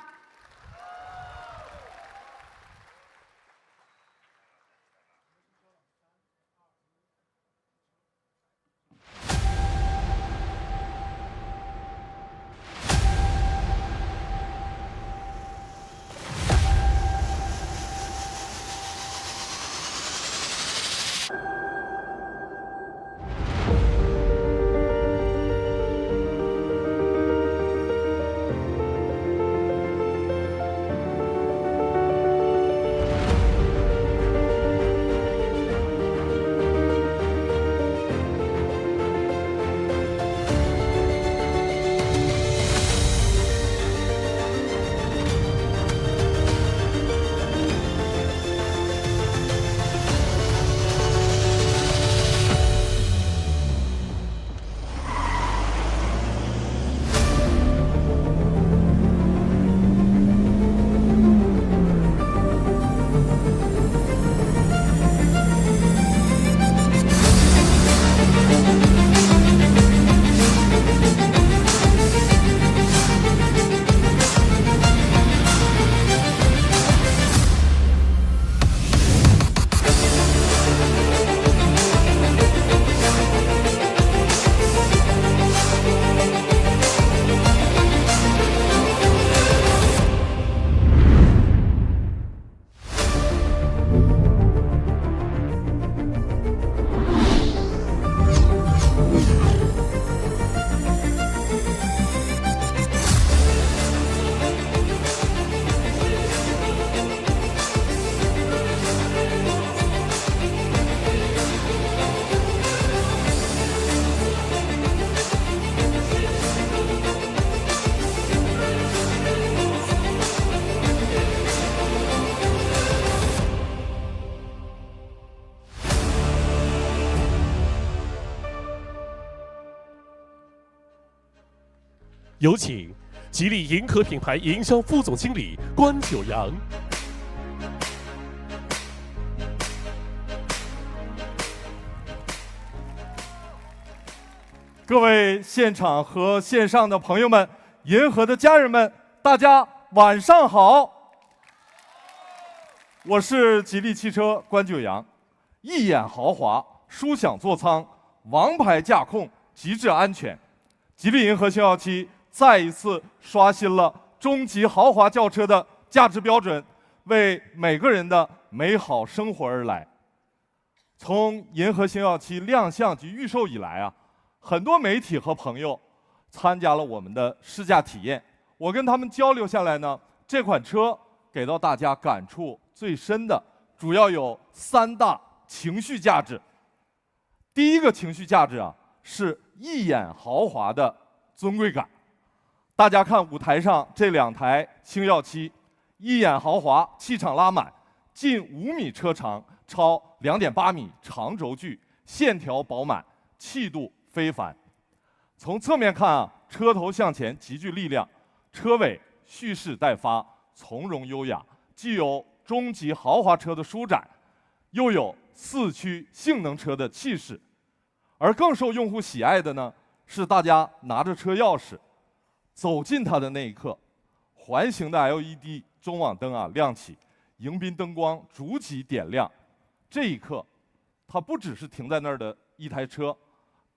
有请吉利银河品牌营销副总经理关九阳。各位现场和线上的朋友们，银河的家人们，大家晚上好！我是吉利汽车关九阳，一眼豪华，舒享座舱，王牌驾控，极致安全。吉利银河星耀7再一次刷新了中级豪华轿车的价值标准，为每个人的美好生活而来。从银河星耀7亮相及预售以来啊，很多媒体和朋友参加了我们的试驾体验，我跟他们交流下来呢，这款车给到大家感触最深的，主要有3大情绪价值。第一个情绪价值啊，是一眼豪华的尊贵感。大家看舞台上这2台星耀7，一眼豪华，气场拉满，近5米车长，超2.8米长轴距，线条饱满，气度非凡。从侧面看啊，车头向前极具力量，车尾蓄势待发，从容优雅，既有中级豪华车的舒展，又有4驱性能车的气势。而更受用户喜爱的呢，是大家拿着车钥匙走进它的那一刻，环形的 LED 中网灯啊亮起，迎宾灯光逐级点亮。这一刻，它不只是停在那儿的一台车，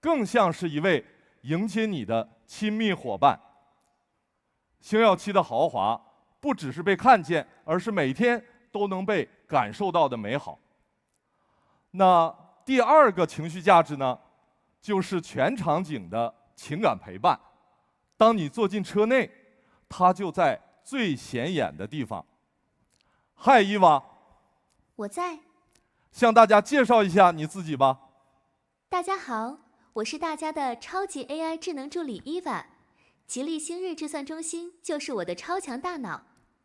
更像是一位迎接你的亲密伙伴。星耀7的豪华，不只是被看见，而是每天都能被感受到的美好。那第2个情绪价值呢，就是全场景的情感陪伴。当你坐进车内，它就在最显眼的地方。嗨，伊娃，我在。向大家介绍一下你自己吧。大家好，我是大家的超级 AI 智能助理伊娃。吉利星日智算中心就是我的超强大脑，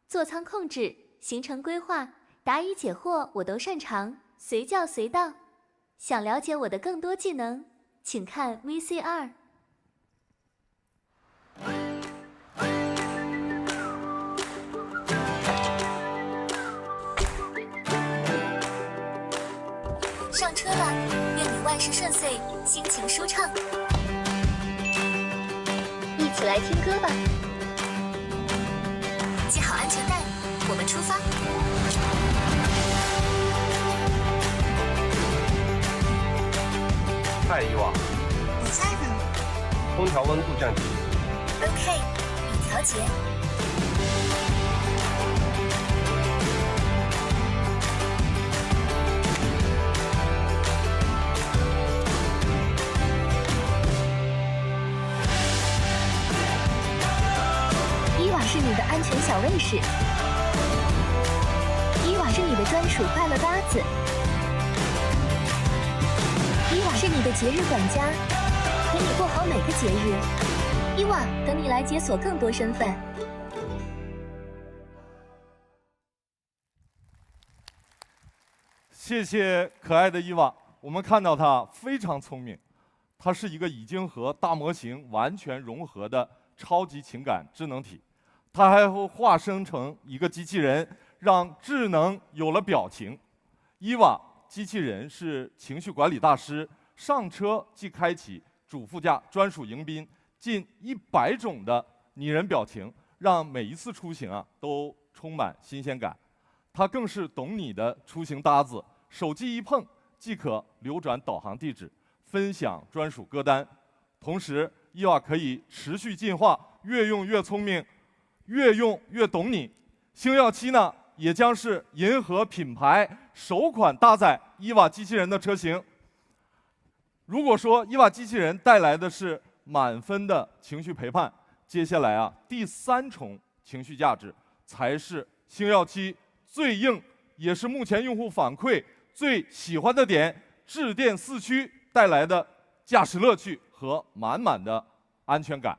座舱控制、行程规划、答疑解惑我都擅长，随叫随到。想了解我的更多技能，请看 VCR。上车了，愿你万事顺遂，心情舒畅。一起来听歌吧。系好安全带，我们出发。嗨，伊娃，我在呢。空调温度降低。OK， 已调节。伊娃是你的安全小卫士，伊娃是你的专属快乐搭子，伊娃是你的节日管家，陪你过好每个节日。伊娃等你来解锁更多身份。谢谢可爱的伊娃。我们看到它非常聪明，它是一个已经和大模型完全融合的超级情感智能体。它还会化身成一个机器人，让智能有了表情。伊娃机器人是情绪管理大师，上车即开启主副驾专属迎宾，近100种的拟人表情，让每一次出行啊都充满新鲜感。它更是懂你的出行搭子，手机一碰即可流转导航地址，分享专属歌单。同时，伊娃可以持续进化，越用越聪明，越用越懂你。星耀7呢，也将是银河品牌首款搭载伊娃机器人的车型。如果说伊娃机器人带来的是满分的情绪陪伴，接下来啊，第3重情绪价值才是星耀7最硬，也是目前用户反馈最喜欢的点——智电4驱带来的驾驶乐趣和满满的安全感。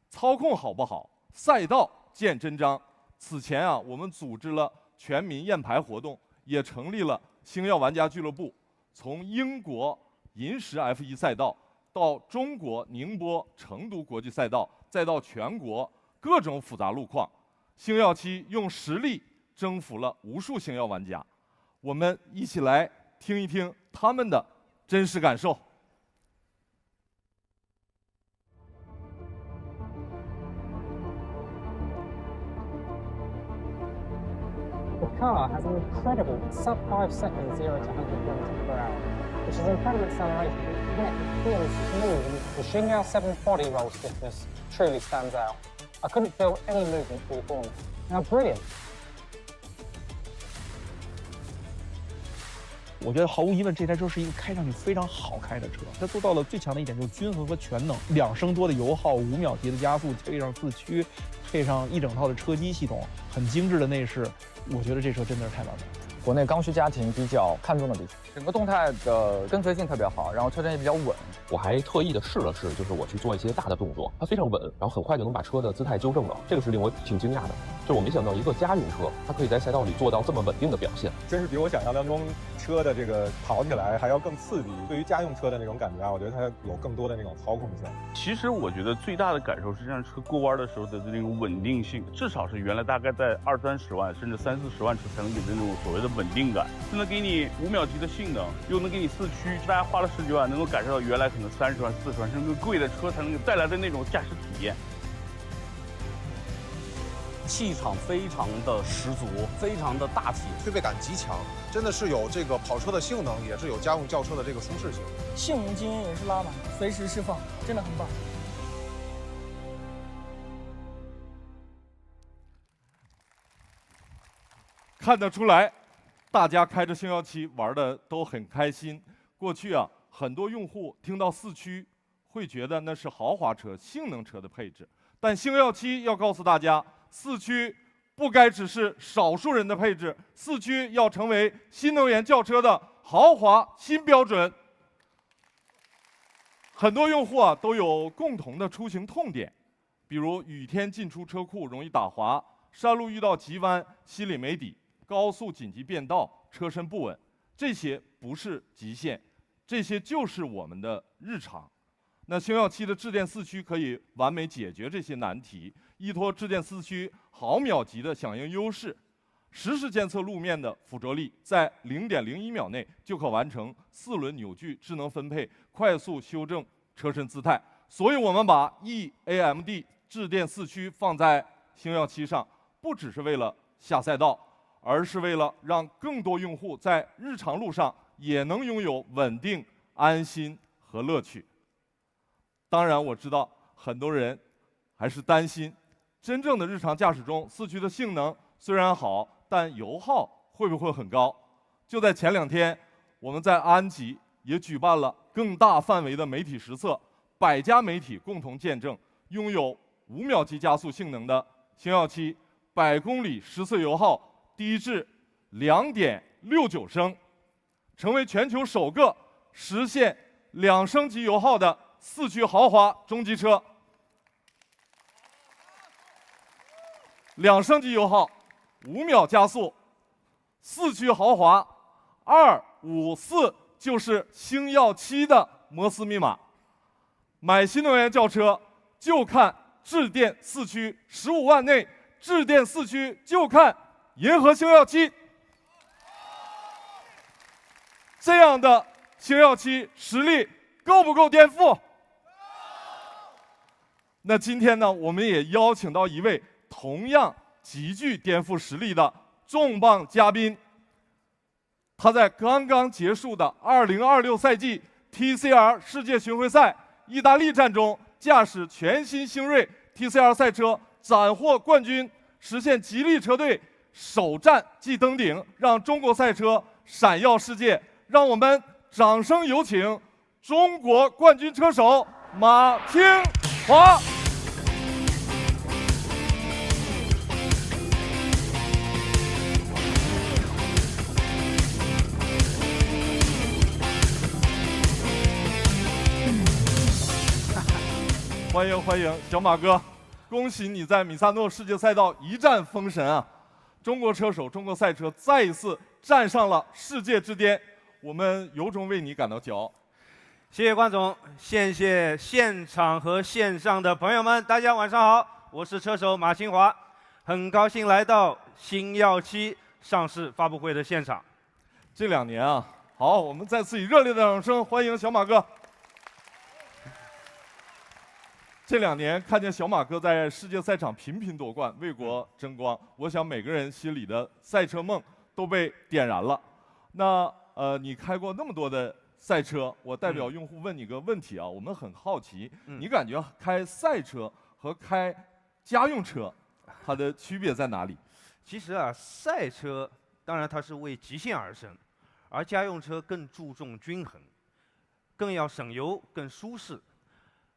操控好不好，赛道见真章。此前啊，我们组织了全民验牌活动，也成立了星耀玩家俱乐部，从英国银石 F1 赛道到中国宁波、成都国际赛道，再到全国各种复杂路况，星耀7用实力征服了无数星耀玩家。我们一起来听一听他们的真实感受。The car has an incredible sub-5 second 0 to 100 km per hour, which is incredible acceleration, yet it feels smooth. The Xingyao 7's body roll stiffness truly stands out. I couldn't feel any movement free falling. Now, brilliant. 我觉得毫无疑问，这台车是一个开上去非常好开的车。它做到了最强的一点，就是均衡和全能。2升多的油耗，5秒级的加速，配上4驱，配上一整套的车机系统，很精致的内饰，我觉得这车真的是太完美了。国内刚需家庭比较看重的地方，整个动态的跟随性特别好，然后车身也比较稳。我还特意的试了试，就是我去做一些大的动作，它非常稳，然后很快就能把车的姿态纠正了，这个是令我挺惊讶的。就是我没想到一个家用车，它可以在赛道里做到这么稳定的表现，真是比我想象当中车的这个跑起来还要更刺激。对于家用车的那种感觉啊，我觉得它有更多的那种操控性。其实我觉得最大的感受是这辆车过弯的时候的那种稳定性，至少是原来大概在20-30万甚至30-40万车才能给那种所谓的稳定感，就能给你5秒级的性能，又能给你4驱，大家花了10几万能够感受到原来可能30万、40万甚至更贵的车才能带来的那种驾驶体验。气场非常的十足，非常的大气，推背感极强，真的是有这个跑车的性能，也是有家用轿车的这个舒适性。性能经验也是拉满，随时释放，真的很棒。看得出来，大家开着星耀7玩的都很开心。过去啊，很多用户听到4驱会觉得那是豪华车、性能车的配置，但星耀7要告诉大家，4驱不该只是少数人的配置，4驱要成为新能源轿车的豪华新标准。很多用户啊都有共同的出行痛点，比如雨天进出车库容易打滑，山路遇到急弯吸里没底，高速紧急变道车身不稳，这些不是极限，这些就是我们的日常。那星耀7的智电4驱可以完美解决这些难题，依托智电4驱毫秒级的响应优势，实时监测路面的附着力，在0.01秒内就可完成4轮扭矩智能分配，快速修正车身姿态。所以我们把 eAMD 智电4驱放在星耀7上，不只是为了下赛道，而是为了让更多用户在日常路上也能拥有稳定、安心和乐趣。当然，我知道很多人还是担心，真正的日常驾驶中，4驱的性能虽然好，但油耗会不会很高？就在前2天，我们在安吉也举办了更大范围的媒体实测，100家媒体共同见证，拥有5秒级加速性能的星耀7，100公里10次油耗低至2.69升，成为全球首个实现2升级油耗的4驱豪华中级车。2升级油耗，5秒加速，4驱豪华，254就是星耀7的摩斯密码。买新能源轿车就看智电4驱，15万内智电4驱就看银河星耀7。这样的星耀7实力够不够颠覆？那今天呢，我们也邀请到一位同样极具颠覆实力的重磅嘉宾。他在刚刚结束的2026赛季 TCR 世界巡回赛意大利站中，驾驶全新星锐 TCR 赛车斩获冠军，实现吉利车队首战即登顶，让中国赛车闪耀世界。让我们掌声有请中国冠军车手马清华。欢迎欢迎，小马哥，恭喜你在米萨诺世界赛道一战封神啊！中国车手、中国赛车再一次站上了世界之巅，我们由衷为你感到骄傲。谢谢关总，谢谢现场和线上的朋友们，大家晚上好，我是车手马新华，很高兴来到星耀7上市发布会的现场。这2年啊，好，我们再次以热烈的掌声欢迎小马哥。这2年看见小马哥在世界赛场频频夺冠，为国争光，我想每个人心里的赛车梦都被点燃了。那你开过那么多的赛车，我代表用户问你个问题啊，我们很好奇，你感觉开赛车和开家用车，它的区别在哪里？其实啊，赛车当然它是为极限而生，而家用车更注重均衡，更要省油、更舒适。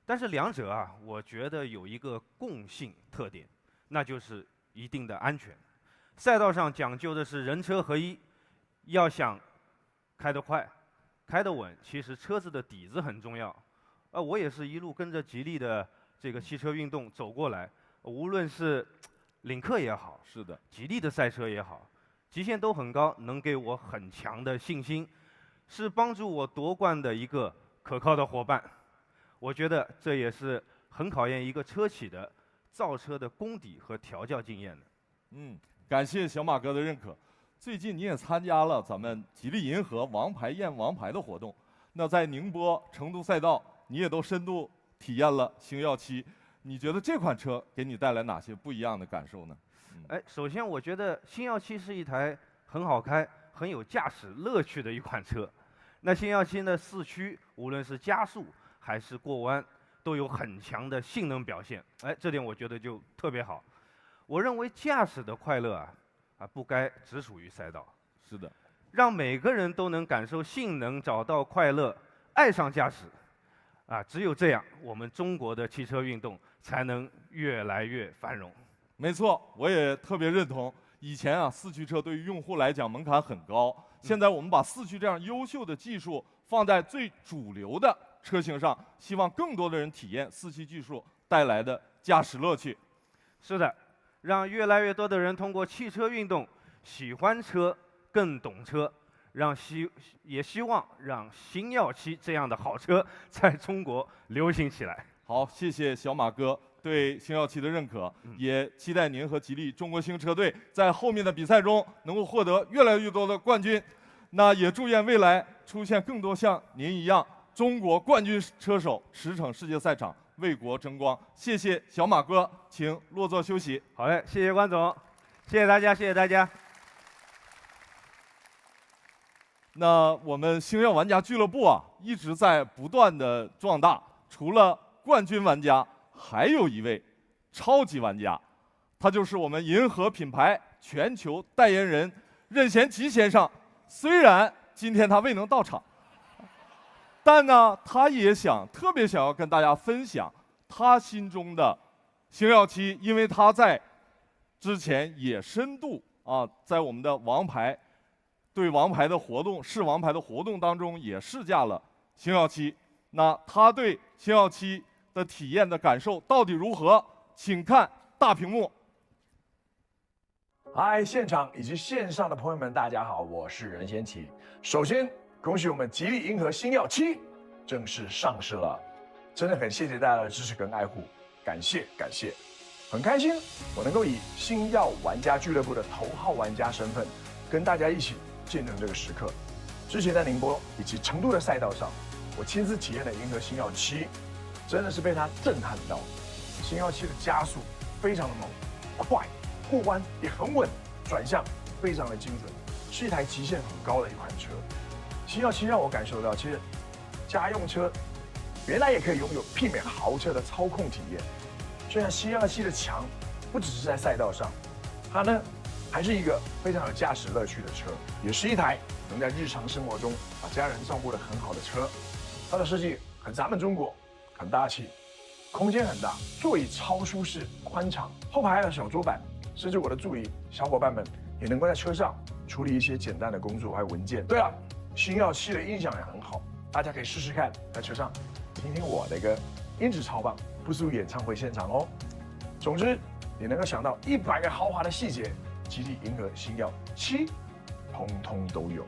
但是两者啊，我觉得有一个共性特点，那就是一定的安全。赛道上讲究的是人车合一，要想开得快、开得稳，其实车子的底子很重要。我也是一路跟着吉利的这个汽车运动走过来，无论是领克也好，是的，吉利的赛车也好，极限都很高，能给我很强的信心，是帮助我夺冠的一个可靠的伙伴。我觉得这也是很考验一个车企的造车的功底和调教经验的。感谢小马哥的认可。最近你也参加了咱们吉利银河王牌验王牌的活动，那在宁波、成都赛道，你也都深度体验了星耀7，你觉得这款车给你带来哪些不一样的感受呢？首先我觉得星耀7是一台很好开、很有驾驶乐趣的一款车。那星耀7的4驱，无论是加速还是过弯，都有很强的性能表现。这点我觉得就特别好。我认为驾驶的快乐不该只属于赛道。是的，让每个人都能感受性能，找到快乐，爱上驾驶。只有这样，我们中国的汽车运动才能越来越繁荣。没错，我也特别认同。以前4驱车对于用户来讲门槛很高，现在我们把4驱这样优秀的技术放在最主流的车型上，希望更多的人体验4驱技术带来的驾驶乐趣。是的，让越来越多的人通过汽车运动喜欢车，更懂车，也希望让星耀7这样的好车在中国流行起来。好，谢谢小马哥对星耀7的认可，也期待您和吉利中国星车队在后面的比赛中能够获得越来越多的冠军。那也祝愿未来出现更多像您一样中国冠军车手驰骋世界赛场，为国争光。谢谢小马哥，请落座休息。好嘞，谢谢关总，谢谢大家，谢谢大家。那我们星耀玩家俱乐部一直在不断的壮大，除了冠军玩家，还有一位超级玩家，他就是我们银河品牌全球代言人任贤齐先生。虽然今天他未能到场，但呢，他也特别想要跟大家分享他心中的星耀7，因为他在之前也深度在我们的王牌的活动试王牌的活动当中也试驾了星耀7。那他对星耀7的体验的感受到底如何？请看大屏幕。嗨，现场以及线上的朋友们，大家好，我是任贤齐。首先，恭喜我们吉利银河星耀7正式上市了，真的很谢谢大家的支持跟爱护，感谢感谢。很开心我能够以星耀玩家俱乐部的头号玩家身份，跟大家一起见证这个时刻。之前在宁波以及成都的赛道上，我亲自体验了银河星耀7，真的是被它震撼到。星耀7的加速非常的猛，快，过弯也很稳，转向非常的精准，是一台极限很高的一款车。星耀7让我感受到，其实家用车原来也可以拥有媲美豪车的操控体验。虽然星耀7的强不只是在赛道上，它呢还是一个非常有驾驶乐趣的车，也是一台能在日常生活中把家人照顾得很好的车。它的设计很咱们中国，很大气，空间很大，座椅超舒适宽敞，后排还有小桌板，甚至我的助理小伙伴们也能够在车上处理一些简单的工作还有文件。对了，星耀7的音响也很好，大家可以试试看，在车上听听我的歌，音质超棒，不输演唱会现场哦。总之，你能够想到100个豪华的细节，吉利银河星耀7通通都有。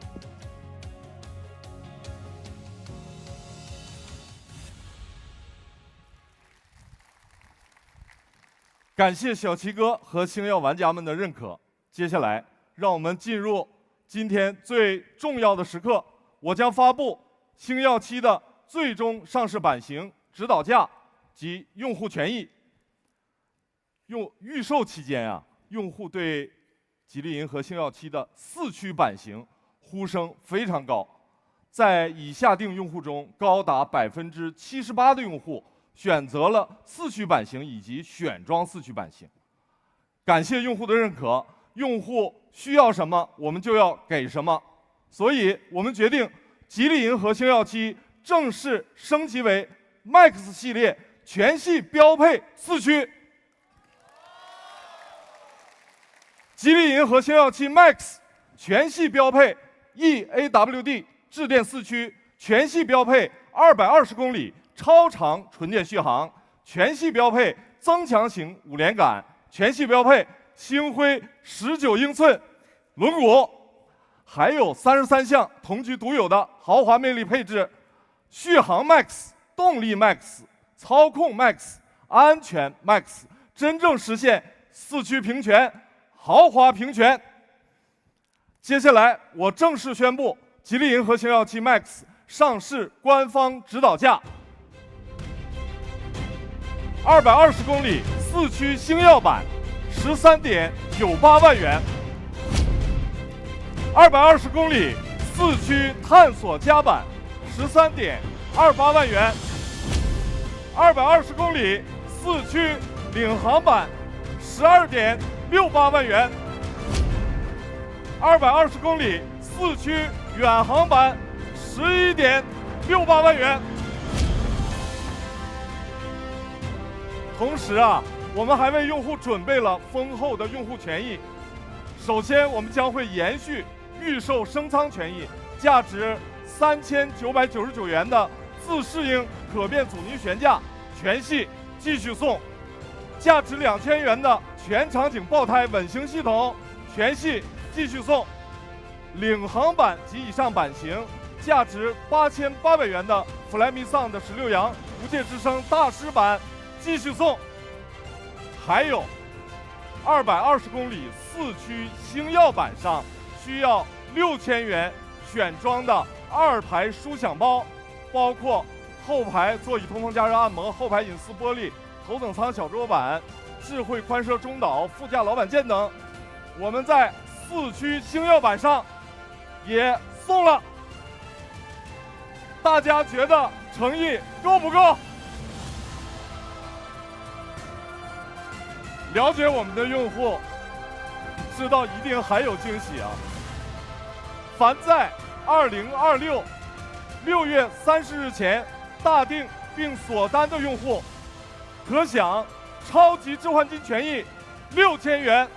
感谢小齐哥和星耀玩家们的认可。接下来，让我们进入今天最重要的时刻，我将发布星耀7的最终上市版型、指导价及用户权益。预售期间啊，用户对吉利银河星耀7的4驱版型呼声非常高，在已下定用户中，高达78%的用户选择了4驱版型以及选装4驱版型。感谢用户的认可，用户需要什么我们就要给什么，所以我们决定吉利银河星耀7正式升级为 MAX 系列全系标配4驱。吉利银河星耀7 MAX 全系标配 eAWD 智电4驱，全系标配220公里超长纯电续航，全系标配增强型5连杆，全系标配星辉19英寸轮毂，还有33项同级独有的豪华魅力配置：续航 MAX、动力 MAX、操控 MAX、安全 MAX， 真正实现4驱平权、豪华平权。接下来，我正式宣布吉利银河星耀7 MAX 上市官方指导价：220公里4驱星耀版13.98万元，220公里4驱探索加版13.28万元，220公里4驱领航版12.68万元，220公里4驱远航版11.68万元。同时啊，我们还为用户准备了丰厚的用户权益。首先，我们将会延续预售升舱权益，价值3999元的自适应可变阻尼悬架全系继续送，价值2000元的全场景爆胎稳行系统全系继续送，领航版及以上版型价值8800元的 Flyme Sound 16扬无界之声大师版继续送，还有220公里4驱星耀版上需要6000元选装的2排舒享包，包括后排座椅通风加热按摩、后排隐私玻璃、头等舱小桌板、智慧宽奢中岛、副驾老板键等。我们在4驱星耀版上也送了，大家觉得诚意够不够？了解我们的用户知道一定还有惊喜啊！凡在2026 6月30日前大定并锁单的用户，可享超级置换金权益6000元，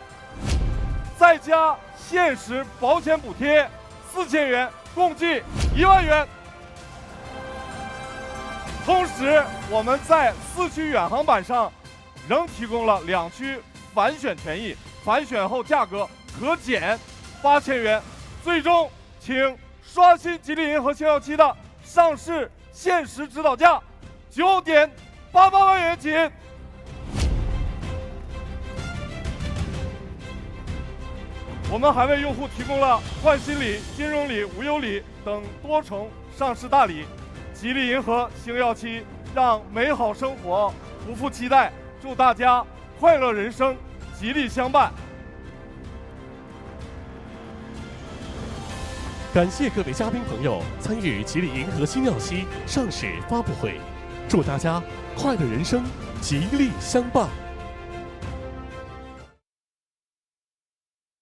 再加限时保险补贴4000元，共计1万元。同时，我们在4驱远航版上仍提供了2驱返选权益，返选后价格可减8000元。最终，请刷新吉利银河星耀7的上市限时指导价9.88万元起。我们还为用户提供了换新礼、金融礼、无忧礼等多重上市大礼。吉利银河星耀7，让美好生活不负期待。祝大家快乐人生，吉利相伴。感谢各位嘉宾朋友参与吉利银河星耀7上市发布会，祝大家快乐人生，吉利相伴。